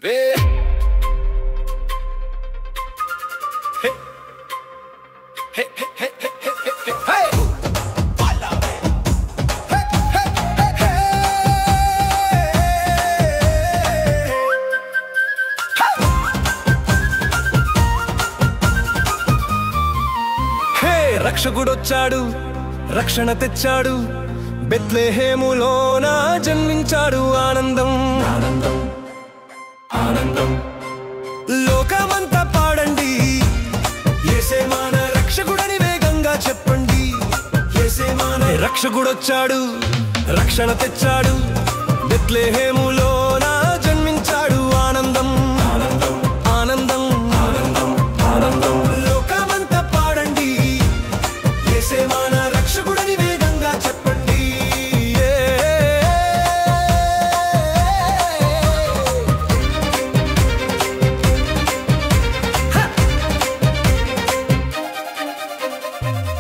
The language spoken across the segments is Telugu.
Hey. Hey. Hey. Hey. Hey. Hey. రక్షకుడొచ్చాడు రక్షణ తెచ్చాడు బెత్లెహేములోన జన్మించాడు ఆనందం ఆనందం ఆనందం లోకమంతా పాడండి యేసే మన రక్షకుడని వేగంగా చెప్పండి యేసే మన రక్షకుడొచ్చాడు రక్షణ తెచ్చాడు బెత్లెహేములోన జన్మించాడు ఆనందం ఆనందం ఆనందం ఆనందం ఆనందం లోకమంతా పాడండి యేసే మన రక్షకుడని వేగంగా చెప్పండి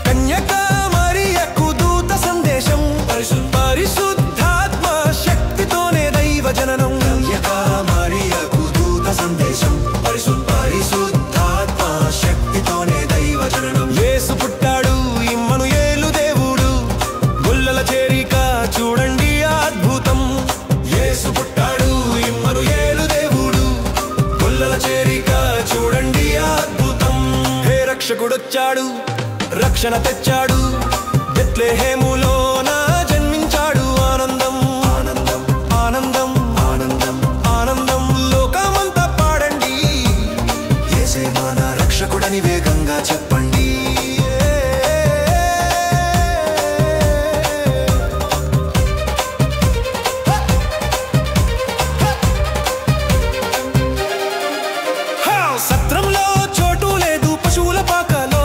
కన్యకా మరియకు దూత సందేశం పరిశుద్ధాత్మ శక్తితోనే దైవ జననం కన్యకా మరియకు దూత సందేశం పరిశుద్ధాత్మ శక్తితోనే దైవ జననం యేసు పుట్టాడు ఇమ్మనుయేలు దేవుడు గొల్లల చేరిక చూడండి అద్భుతం యేసు పుట్టాడు ఇమ్మనుయేలు దేవుడు గొల్లల చేరిక చూడండి అద్భుతం హే రక్షకుడొచ్చాడు రక్షణ తెచ్చాడు బెత్లెహేములోన జన్మించాడు ఆనందం ఆనందం ఆనందం ఆనందం ఆనందం లోకమంతా పాడండి యేసే మన రక్షకుడని వేగంగా చెప్పండి సత్రంలో చోటు లేదు పశువుల పాకలో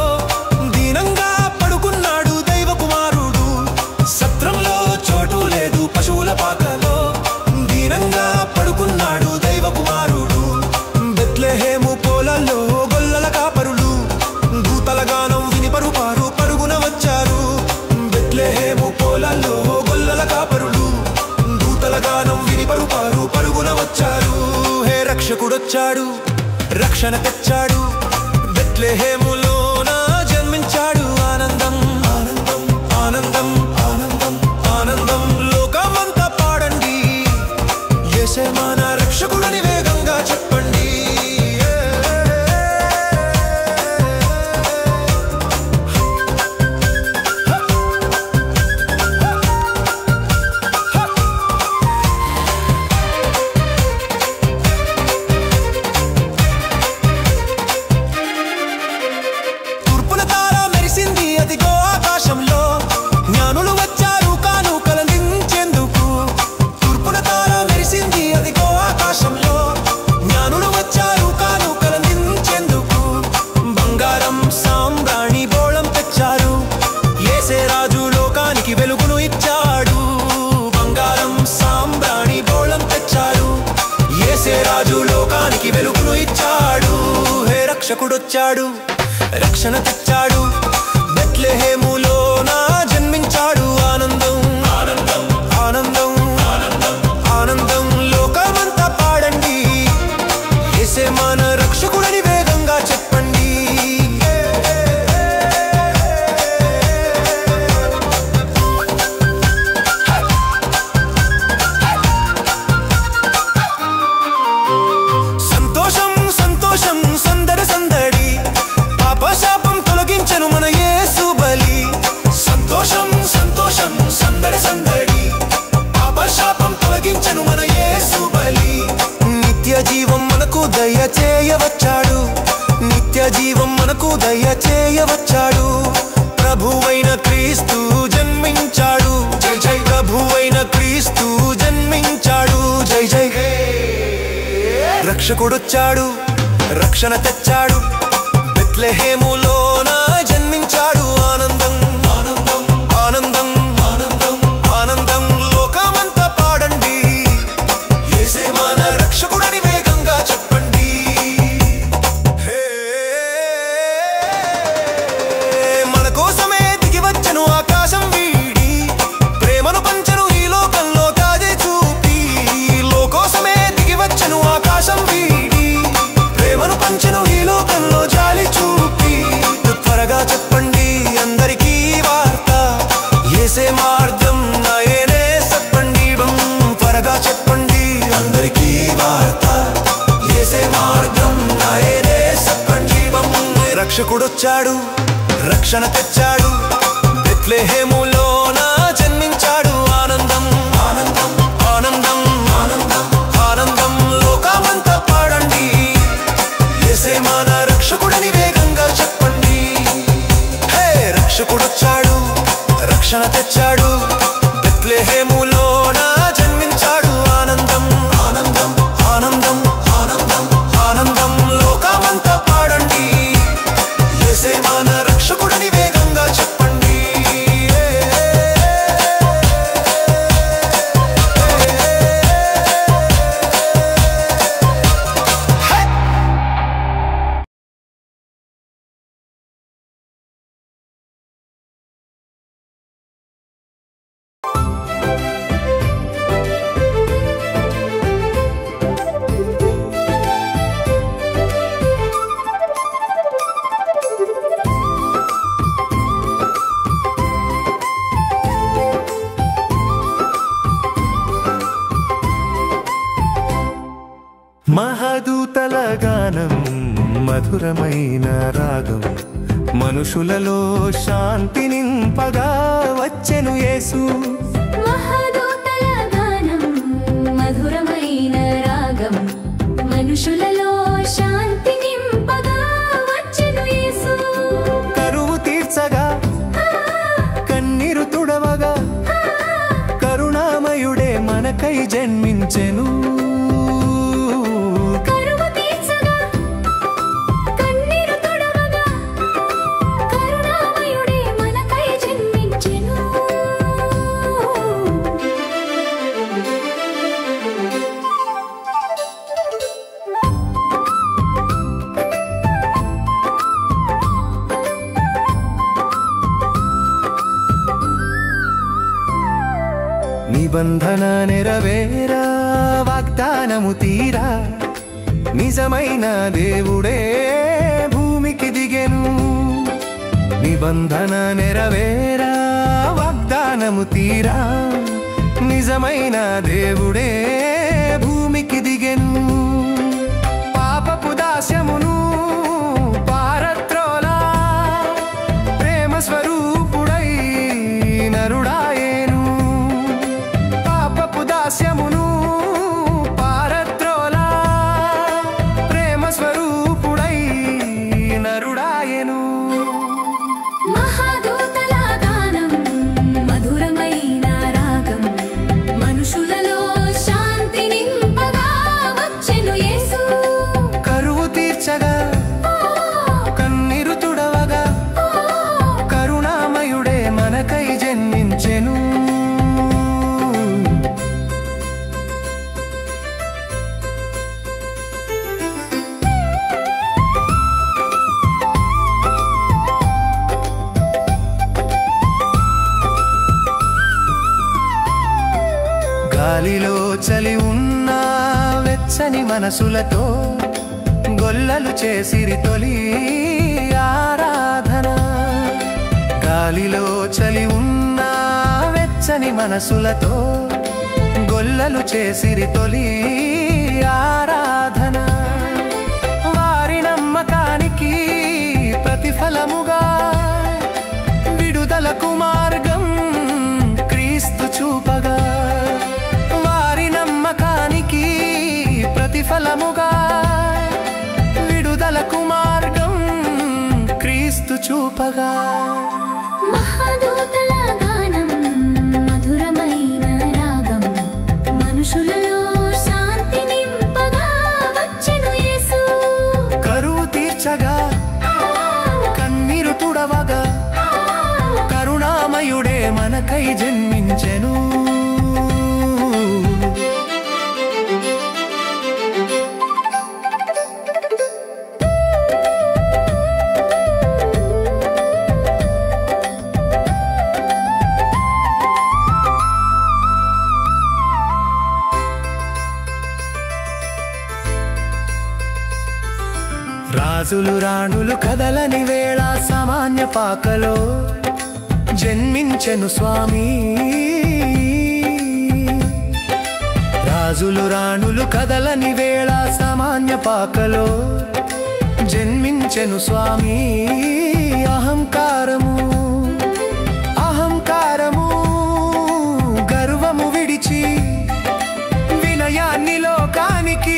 దీనంగా పడుకున్నాడు దైవ కుమారుడు సత్రంలో చోటు లేదు పశువుల పాకలో దీనంగా పడుకున్నాడు దైవ కుమారుడు బెత్లెహేము పొలాల్లో గొల్లల కాపరులు దూతల గానం విని పరుపారు పరుగున వచ్చారు బెత్లెహేము పొలాల్లో గొల్లల కాపరులు దూతల గానం విని పరుపారు పరుగున వచ్చారు హే రక్షకుడొచ్చాడు రక్షణ తెచ్చాడు బెత్లెహేములోన జన్మించాడు ఆనందం ఆనందం ఆనందం ఆనందం ఆనందం లోకమంతా పాడండి యేసే మన రక్షకుడని వేగంగా చెప్పండి వెలుగును ఇచ్చాడు బంగారం సాంబ్రాణి బోళం తెచ్చారు యేసే రాజు లోకానికి వెలుగును ఇచ్చాడు హే రక్షకుడొచ్చాడు రక్షణ తెచ్చాడు బెత్లెహేములోన జన్మించాడు ఆనందం ఆనందం ఆనందం ఆనందం ఆనందం లోకమంతా పాడండి యేసే మన రక్షకుడని వేగంగా చెప్పండి దయచేయవచ్చాడు నిత్య జీవం మనకు దయచేయవచ్చాడు ప్రభువైన క్రీస్తు జన్మించాడు జై జై ప్రభువైన క్రీస్తు జన్మించాడు జై జై రక్షకుడొచ్చాడు రక్షణ తెచ్చాడు బెత్లెహేములోన జన్మించాడు ఆనందం ఆనందం ఆనందం ఆనందం ఆనందం లోకమంతా పాడండి యేసే మన రక్షకుడని వేగంగా చెప్పండి మన కోసమే దిగి వచ్చెను ఆకాశం వీడి ప్రేమను పంచెను ఈ లోకంలో తాజే చూపి లోకోసమే దిగి వచ్చెను ఆకాశం రక్షకుడొచ్చాడు, రక్షణ తెచ్చాడు, బెత్లెహేములోన జన్మించాడు. ఆనందం ఆనందం ఆనందం ఆనందం ఆనందం లోకమంతా పాడండి, యేసే మన రక్షకుడని వేగంగా చెప్పండి. హే రక్షకుడొచ్చాడు, రక్షణ తెచ్చాడు, బెత్లెహేములోన జన్మించాడు. ఆనందం ఆనందం ఆనందం ఆనందం ఆనందం లోకమంతా పాడండి, యేసే మన రక్షకుడని వేగంగా చెప్పండి. మహాదూతల గానం మధురమైన రాగం, మనుషులలో శాంతి నింపగా వచ్చెను యేసు. మహాదూతల గానం మధురమైన రాగం, మనుషులలో శాంతి నింపగా వచ్చెను యేసు. కరువు తీర్చగా కన్నీరు తుడవగా కరుణామయుడే మనకై జన్మించెను. నిబంధన నెరవేరా, వాగ్దానము తీరా, నిజమైన దేవుడే భూమికి దిగెను. నిబంధన నెరవేరా, వాగ్దానము తీరా, నిజమైన దేవుడే భూమికి దిగెను. పాపపు దాస్యమును పారత్రోలా ప్రేమ స్వరూపుడై నరుడాయేను. దాస్యమును పారత్రోలా ప్రేమ స్వరూపుడై నరుడాయెను. మహాదూతల గానం మధురమైన రాగం, మనుషులలో శాంతి నింపగా వచ్చెను యేసు. కరువు తీర్చగా కన్నీరు తుడవగా కరుణామయుడే మనకై జన్మించెను. గాలిలో చలి ఉన్న వెచ్చని మనసులతో గొల్లలు చేసిరి తొలి ఆరాధన. గాలిలో చలి ఉన్న వెచ్చని మనసులతో గొల్లలు చేసిరి తొలి ఆరాధన. వారి నమ్మకానికి ప్రతిఫలముగా విడుదలకు మార్గం క్రీస్తు చూపగా, నమ్మకానికి ప్రతిఫలముగా విడుదలకు మార్గం క్రీస్తు చూపగా. మహాదూతల గానం మధురమైన రాగం, మనుషులలో శాంతి నింపగా వచ్చెను యేసు. కరువు తీర్చగా కన్నీరు తుడవగా కరుణామయుడే మనకై జన్మించెను. రాజులు రాణులు కదలని వేళ సామాన్య పాకలో జన్మించెను స్వామి. రాజులు రాణులు కదలని వేళ సామాన్య పాకలో జన్మించెను స్వామి అహంకారము అహంకారము గర్వము విడిచి వినయాన్ని లోకానికి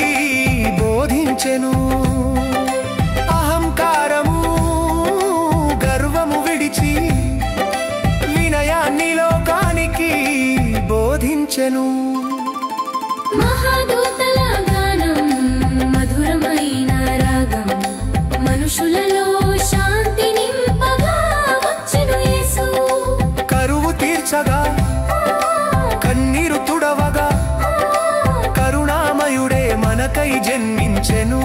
బోధించెను అహంకారము గర్వము విడిచి వినయాన్ని లోకానికి బోధించెను మహాదూతల గానం మధురమైన రాగం మనుషులలో శాంతి నింపగా వచ్చెను యేసు కరువు తీర్చగా కన్నీరు తుడవగా కరుణామయుడే మనకై జన్మించెను